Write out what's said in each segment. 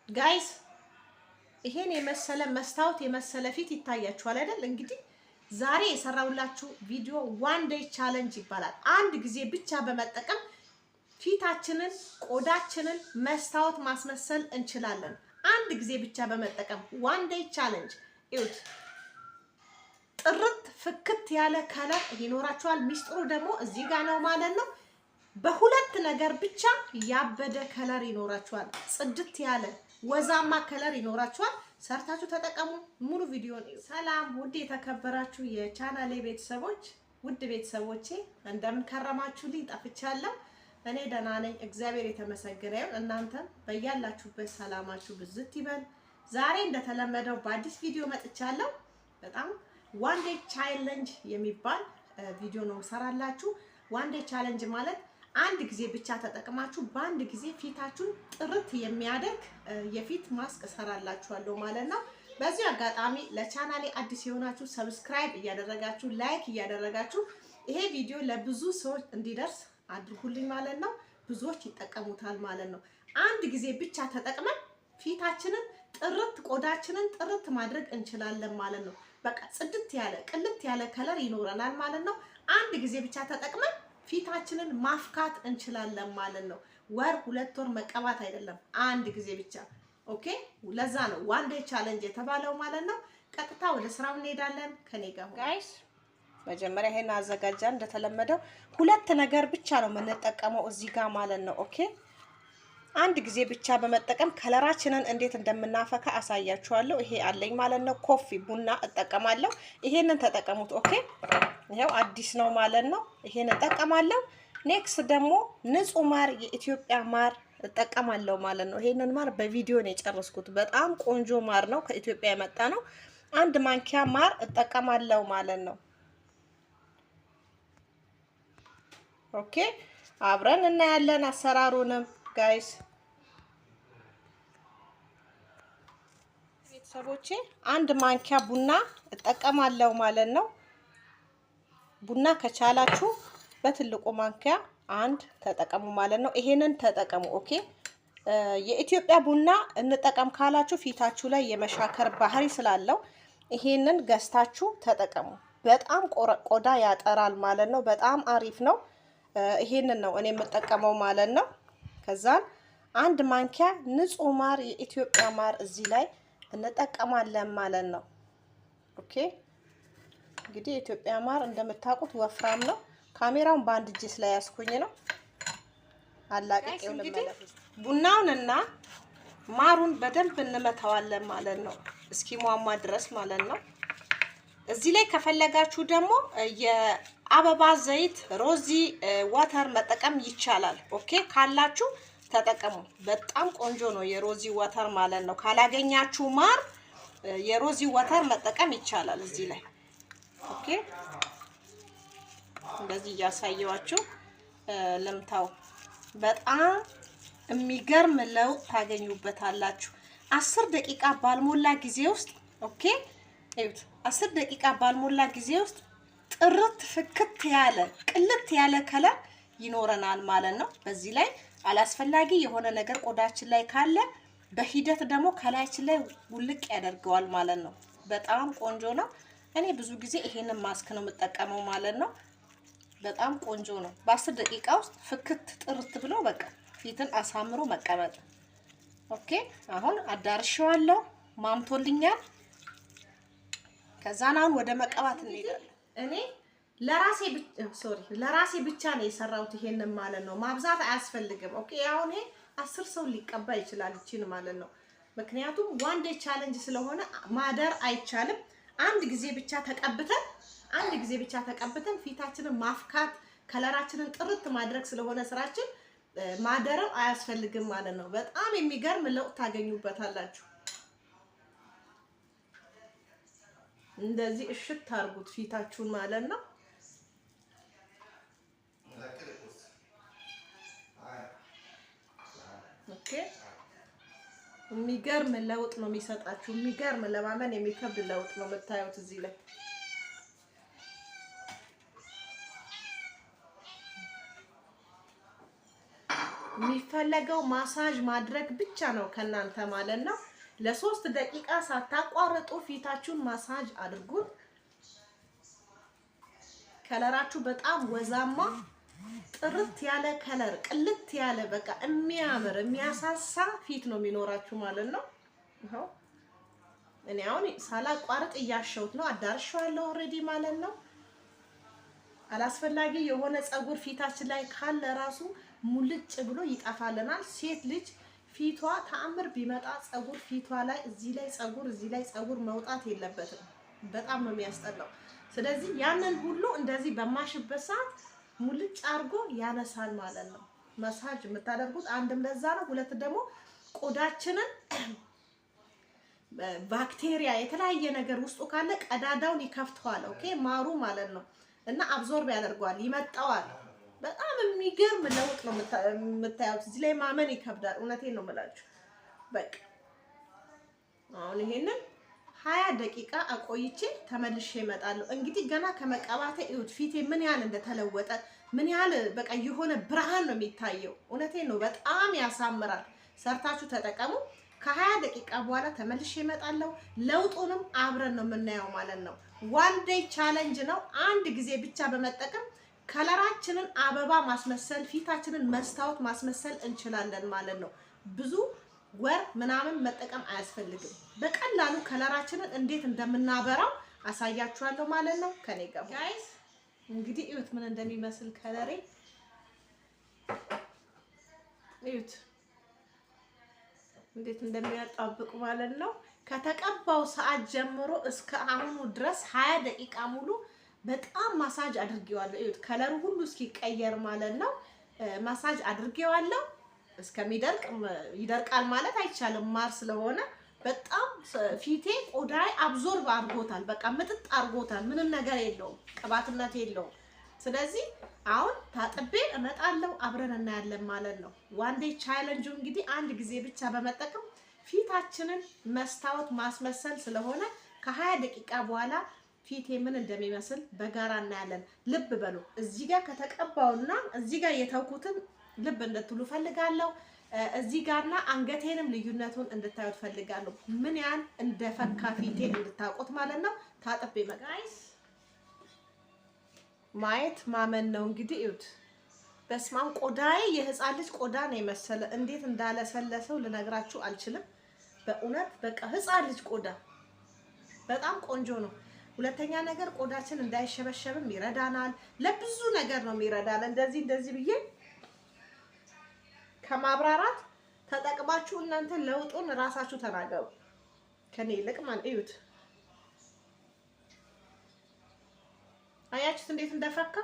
ጋይስ ይሄን የመሰለ መስታወት የመሰለ ፊት ይታያችኋል አይደል? እንግዲህ ዛሬ የሰራውላችሁ ቪዲዮ ዋን ዴይ ቻሌንጅ ይባላል። አንድ ጊዜ ብቻ በመጠቀም ፊታችንን ቆዳችንን መስታወት ማስመሰል እንችላለን። አንድ ጊዜ ብቻ በመጠቀም ዋን ዴይ ቻሌንጅ እዩት። ጥርት ፍክት ያለ ከለር ይኖራችኋል። ሚስጥሩ ደግሞ እዚህ ጋር ነው ማለት ነው። በሁለት ነገር ብቻ ያበደ ከለር ይኖራችኋል። ጽድት ያለ ወዛማ ከለር ይኖራችኋል። ሰርታችሁ ተጠቀሙ። ሙሉ ቪዲዮን እዩ። ሰላም ውድ የተከበራችሁ የቻናሌ ቤተሰቦች፣ ውድ ቤተሰቦቼ እንደምን ከረማችሁልኝ? ጠፍቻለሁ። እኔ ደህና ነኝ፣ እግዚአብሔር የተመሰገነ ይሁን። እናንተም በያላችሁበት ሰላማችሁ ብዝት ይበል። ዛሬ እንደተለመደው በአዲስ ቪዲዮ መጥቻለሁ። በጣም ዋን ዴይ ቻሌንጅ የሚባል ቪዲዮ ነው ሰራላችሁ። ዋን ዴይ ቻሌንጅ ማለት አንድ ጊዜ ብቻ ተጠቅማችሁ በአንድ ጊዜ ፊታችሁን ጥርት የሚያደርግ የፊት ማስክ ሰራላችኋለሁ ማለት ነው። በዚህ አጋጣሚ ለቻናሌ አዲስ የሆናችሁ ሰብስክራይብ እያደረጋችሁ ላይክ እያደረጋችሁ ይሄ ቪዲዮ ለብዙ ሰዎች እንዲደርስ አድርጉልኝ ማለት ነው። ብዙዎች ይጠቀሙታል ማለት ነው። አንድ ጊዜ ብቻ ተጠቅመን ፊታችንን ጥርት ቆዳችንን ጥርት ማድረግ እንችላለን ማለት ነው። በቃ ጽድት ያለ ቅልት ያለ ከለር ይኖረናል ማለት ነው። አንድ ጊዜ ብቻ ተጠቅመን ፊታችንን ማፍካት እንችላለን ማለት ነው። ወር ሁለት ወር መቀባት አይደለም፣ አንድ ጊዜ ብቻ። ኦኬ፣ ለዛ ነው ዋን ዴይ ቻሌንጅ የተባለው ማለት ነው። ቀጥታ ወደ ስራው እንሄዳለን። ከኔ ጋር ጋይስ፣ መጀመሪያ ይሄን አዘጋጃን። እንደተለመደው ሁለት ነገር ብቻ ነው የምንጠቀመው እዚህ ጋር ማለት ነው። ኦኬ፣ አንድ ጊዜ ብቻ በመጠቀም ከለራችንን እንዴት እንደምናፈካ አሳያችኋለሁ። ይሄ አለኝ ማለት ነው። ኮፊ ቡና እጠቀማለሁ። ይሄንን ተጠቀሙት። ኦኬ፣ ይሄው አዲስ ነው ማለት ነው። ይሄን እጠቀማለሁ። ኔክስት ደግሞ ንጹህ ማር፣ የኢትዮጵያ ማር እጠቀማለሁ ማለት ነው። ይሄንን ማር በቪዲዮ ነው የጨረስኩት። በጣም ቆንጆ ማር ነው፣ ከኢትዮጵያ የመጣ ነው። አንድ ማንኪያ ማር እጠቀማለሁ ማለት ነው። ኦኬ፣ አብረን እናያለን አሰራሩንም ጋይስ። ቤተሰቦቼ አንድ ማንኪያ ቡና እጠቀማለሁ ማለት ነው። ቡና ከቻላችሁ በትልቁ ማንኪያ አንድ ተጠቀሙ ማለት ነው። ይሄንን ተጠቀሙ። ኦኬ፣ የኢትዮጵያ ቡና እንጠቀም ካላችሁ ፊታችሁ ላይ የመሻከር ባህሪ ስላለው ይሄንን ገዝታችሁ ተጠቀሙ። በጣም ቆዳ ያጠራል ማለት ነው። በጣም አሪፍ ነው። ይሄንን ነው እኔ የምጠቀመው ማለት ነው። ከዛን አንድ ማንኪያ ንጹህ ማር፣ የኢትዮጵያ ማር እዚህ ላይ እንጠቀማለን ማለት ነው። ኦኬ፣ እንግዲህ የኢትዮጵያ ማር እንደምታውቁት ወፍራም ነው። ካሜራውን በአንድ እጅ ላይ ያስኩኝ ነው። አላቅቄው ለማለት ቡናውንና ማሩን በደንብ እንመታዋለን ማለት ነው፣ እስኪሟሟ ድረስ ማለት ነው። እዚህ ላይ ከፈለጋችሁ ደግሞ የአበባ ዘይት ሮዚ ዋተር መጠቀም ይቻላል። ኦኬ፣ ካላችሁ ተጠቀሙ። በጣም ቆንጆ ነው የሮዚ ዋተር ማለት ነው። ካላገኛችሁ ማር የሮዚ ዋተር መጠቀም ይቻላል እዚህ ላይ። ኦኬ፣ እንደዚህ እያሳየዋችሁ ለምታው በጣም የሚገርም ለውጥ ታገኙበታላችሁ። 10 ደቂቃ ባልሞላ ጊዜ ውስጥ ኦኬ፣ እዩት። 10 ደቂቃ ባልሞላ ጊዜ ውስጥ ጥርት ፍክት ያለ ቅልት ያለ ከለር ይኖረናል ማለት ነው። በዚህ ላይ አላስፈላጊ የሆነ ነገር ቆዳችን ላይ ካለ በሂደት ደግሞ ከላያችን ላይ ውልቅ ያደርገዋል ማለት ነው። በጣም ቆንጆ ነው። እኔ ብዙ ጊዜ ይሄንን ማስክ ነው የምጠቀመው ማለት ነው። በጣም ቆንጆ ነው። በ10 ደቂቃ ውስጥ ፍክት ጥርት ብሎ በቃ ፊትን አሳምሮ መቀመጥ። ኦኬ፣ አሁን አዳርሻለሁ፣ ማምቶልኛል። ከዛን አሁን ወደ መቀባት እንሄዳለን። እኔ ለራሴ ብቻ ነው የሰራሁት ይሄንን ማለት ነው። ማብዛት አያስፈልግም። ኦኬ፣ አሁን ይሄ 10 ሰው ሊቀባ ይችላል እቺን ማለት ነው። ምክንያቱም ዋን ዴይ ቻሌንጅ ስለሆነ ማደር አይቻልም። አንድ ጊዜ ብቻ ተቀብተን ፊታችንን ማፍካት ከለራችንን ጥርት ማድረግ ስለሆነ ስራችን ማደረው አያስፈልግም ማለት ነው። በጣም የሚገርም ለውጥ ታገኙበታላችሁ። እንደዚህ እሽት አድርጉት ፊታችሁን ማለት ነው። ኦኬ፣ የሚገርም ለውጥ ነው የሚሰጣችሁ። የሚገርም ለማመን የሚከብድ ለውጥ ነው የምታዩት እዚህ ላይ። የሚፈለገው ማሳጅ ማድረግ ብቻ ነው ከናንተ ማለት ነው። ለ3 ደቂቃ ሳታቋርጡ ፊታችሁን ማሳጅ አድርጉት። ከለራችሁ በጣም ወዛማ ጥርት ያለ ከለር ቅልት ያለ በቃ የሚያምር የሚያሳሳ ፊት ነው የሚኖራችሁ ማለት ነው። ይሄው እኔ አሁን ሳላቋርጥ እያሸሁት ነው። አዳርሻለሁ ኦሬዲ ማለት ነው። አላስፈላጊ የሆነ ፀጉር ፊታችን ላይ ካለ ራሱ ሙልጭ ብሎ ይጠፋልናል። ሴት ልጅ ፊቷ ተአምር ቢመጣ ፀጉር ፊቷ ላይ እዚህ ላይ ፀጉር መውጣት የለበትም። በጣም ነው የሚያስጠላው። ስለዚህ ያንን ሁሉ እንደዚህ በማሽበት ሰዓት ሙልጭ አድርጎ ያነሳል ማለት ነው። መሳጅ የምታደርጉት አንድም ለዛ ነው፣ ሁለት ደግሞ ቆዳችንን ባክቴሪያ የተለያየ ነገር ውስጡ ካለ ቀዳዳውን ይከፍተዋል። ኦኬ ማሩ ማለት ነው። እና አብዞርብ ያደርገዋል፣ ይመጣዋል። በጣም የሚገርም ለውጥ ነው የምታዩት። እዚህ ላይ ማመን ይከብዳል። እውነቴን ነው የምላችሁ። በቃ አሁን ይሄንን 20 ደቂቃ አቆይቼ ተመልሼ እመጣለሁ። እንግዲህ ገና ከመቀባቴ እዩት ፊቴ ምን ያህል እንደተለወጠ፣ ምን ያህል በቃ የሆነ ብርሃን ነው የሚታየው። እውነቴን ነው፣ በጣም ያሳምራል። ሰርታችሁ ተጠቀሙ። ከ20 ደቂቃ በኋላ ተመልሼ እመጣለሁ። ለውጡንም አብረን ነው የምናየው ማለት ነው። ዋን ዴይ ቻሌንጅ ነው። አንድ ጊዜ ብቻ በመጠቀም ከለራችንን አበባ ማስመሰል፣ ፊታችንን መስታወት ማስመሰል እንችላለን ማለት ነው። ብዙ ወር ምናምን መጠቀም አያስፈልግም። በቀላሉ ከለራችንን እንዴት እንደምናበራው አሳያችኋለሁ ማለት ነው። ከኔ ጋር ጋይስ እንግዲህ እዩት ምን እንደሚመስል ከለሬ እዩት እንዴት እንደሚያጣብቅ ማለት ነው። ከተቀባው ሰዓት ጀምሮ እስከ አሁኑ ድረስ 20 ደቂቃ ሙሉ በጣም ማሳጅ አድርጌዋለሁ። እዩት ከለሩ ሁሉ እስኪቀየር ማለት ነው። ማሳጅ አድርጌዋለሁ እስከሚደርቅ። ይደርቃል ማለት አይቻልም ማር ስለሆነ በጣም ፊቴ ቆዳይ አብዞርብ አድርጎታል። በቃ ምጥጥ አድርጎታል። ምንም ነገር የለውም፣ ቅባትነት የለውም። ስለዚህ አሁን ታጥቤ እመጣለሁ፣ አብረን እናያለን ማለት ነው። ዋን ዴይ ቻሌንጁ እንግዲህ አንድ ጊዜ ብቻ በመጠቀም ፊታችንን መስታወት ማስመሰል ስለሆነ ከ20 ደቂቃ በኋላ ፊቴ ምን እንደሚመስል በጋራ እናያለን። ልብ በሉ እዚህ ጋር ከተቀባውና እዚህ ጋር የተውኩትን ልብ እንድትሉ ፈልጋለሁ። እዚህ ጋርና አንገቴንም ልዩነቱን እንድታዩት ፈልጋለሁ። ምን ያህል እንደፈካ ፊቴ እንድታውቁት ማለት ነው። ታጥቤ ጋይስ ማየት ማመን ነው እንግዲህ እዩት። በስማም ቆዳዬ የህፃን ልጅ ቆዳ ነው የመሰለ። እንዴት እንዳለሰለሰው ልነግራችሁ አልችልም። በእውነት በቃ ህፃን ልጅ ቆዳ በጣም ቆንጆ ነው። ሁለተኛ ነገር ቆዳችን እንዳይሸበሸብም ይረዳናል። ለብዙ ነገር ነው የሚረዳን። እንደዚህ ብዬ ከማብራራት ተጠቅማችሁ እናንተ ለውጡን ራሳችሁ ተናገሩ ከኔ ይልቅ ማለት እዩት። አያችሁት እንዴት እንደፈካ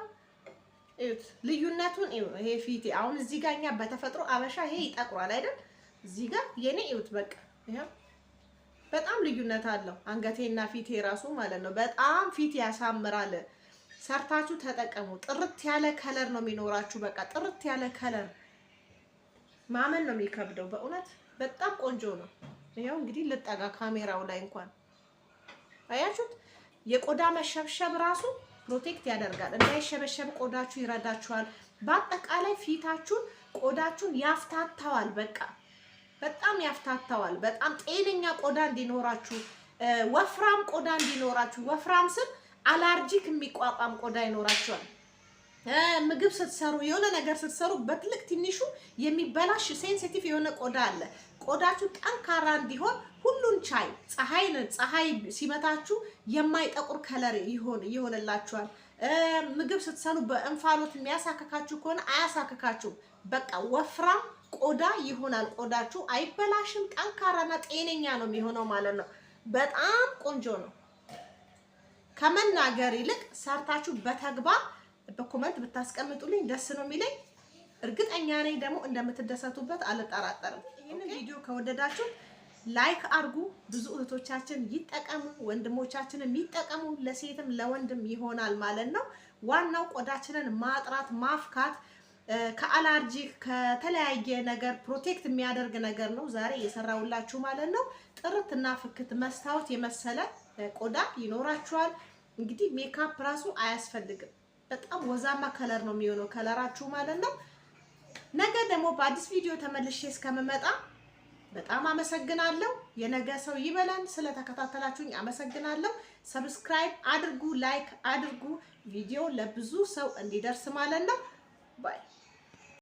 እዩት። ልዩነቱን እዩ። ይሄ ፊቴ አሁን እዚህ ጋር እኛ በተፈጥሮ አበሻ ይሄ ይጠቁራል አይደል? እዚህ ጋር የኔ እዩት በቃ ይሄው በጣም ልዩነት አለው። አንገቴና ፊቴ ራሱ ማለት ነው። በጣም ፊት ያሳምራል። ሰርታችሁ ተጠቀሙ። ጥርት ያለ ከለር ነው የሚኖራችሁ። በቃ ጥርት ያለ ከለር ማመን ነው የሚከብደው። በእውነት በጣም ቆንጆ ነው። ይሄው እንግዲህ ልጠጋ ካሜራው ላይ እንኳን አያችሁት። የቆዳ መሸብሸብ ራሱ ፕሮቴክት ያደርጋል። እንዳይሸበሸብ ቆዳችሁ ይረዳችኋል። በአጠቃላይ ፊታችሁን ቆዳችሁን ያፍታታዋል። በቃ በጣም ያፍታታዋል። በጣም ጤነኛ ቆዳ እንዲኖራችሁ፣ ወፍራም ቆዳ እንዲኖራችሁ፣ ወፍራም ስል አላርጂክ የሚቋቋም ቆዳ ይኖራችኋል። ምግብ ስትሰሩ የሆነ ነገር ስትሰሩ በትልቅ ትንሹ የሚበላሽ ሴንሲቲቭ የሆነ ቆዳ አለ። ቆዳችሁ ጠንካራ እንዲሆን ሁሉን ቻይ ፀሐይ ሲመታችሁ የማይጠቁር ከለር ይሆንላችኋል። ምግብ ስትሰሩ በእንፋሎት የሚያሳክካችሁ ከሆነ አያሳክካችሁም። በቃ ወፍራም ቆዳ ይሆናል። ቆዳችሁ አይበላሽም። ጠንካራና ጤነኛ ነው የሚሆነው ማለት ነው። በጣም ቆንጆ ነው። ከመናገር ይልቅ ሰርታችሁ በተግባር በኮመንት ብታስቀምጡልኝ ደስ ነው የሚለኝ። እርግጠኛ ነኝ ደግሞ እንደምትደሰቱበት አልጠራጠርም። ይህንን ቪዲዮ ከወደዳችሁ ላይክ አድርጉ። ብዙ እህቶቻችን ይጠቀሙ፣ ወንድሞቻችንም ይጠቀሙ። ለሴትም ለወንድም ይሆናል ማለት ነው። ዋናው ቆዳችንን ማጥራት ማፍካት ከአላርጂክ ከተለያየ ነገር ፕሮቴክት የሚያደርግ ነገር ነው ዛሬ የሰራውላችሁ ማለት ነው። ጥርትና ፍክት መስታወት የመሰለ ቆዳ ይኖራችኋል። እንግዲህ ሜካፕ ራሱ አያስፈልግም። በጣም ወዛማ ከለር ነው የሚሆነው ከለራችሁ ማለት ነው። ነገ ደግሞ በአዲስ ቪዲዮ ተመልሼ እስከምመጣ በጣም አመሰግናለሁ። የነገ ሰው ይበላል። ስለተከታተላችሁኝ አመሰግናለሁ። ሰብስክራይብ አድርጉ፣ ላይክ አድርጉ፣ ቪዲዮ ለብዙ ሰው እንዲደርስ ማለት ነው። ባይ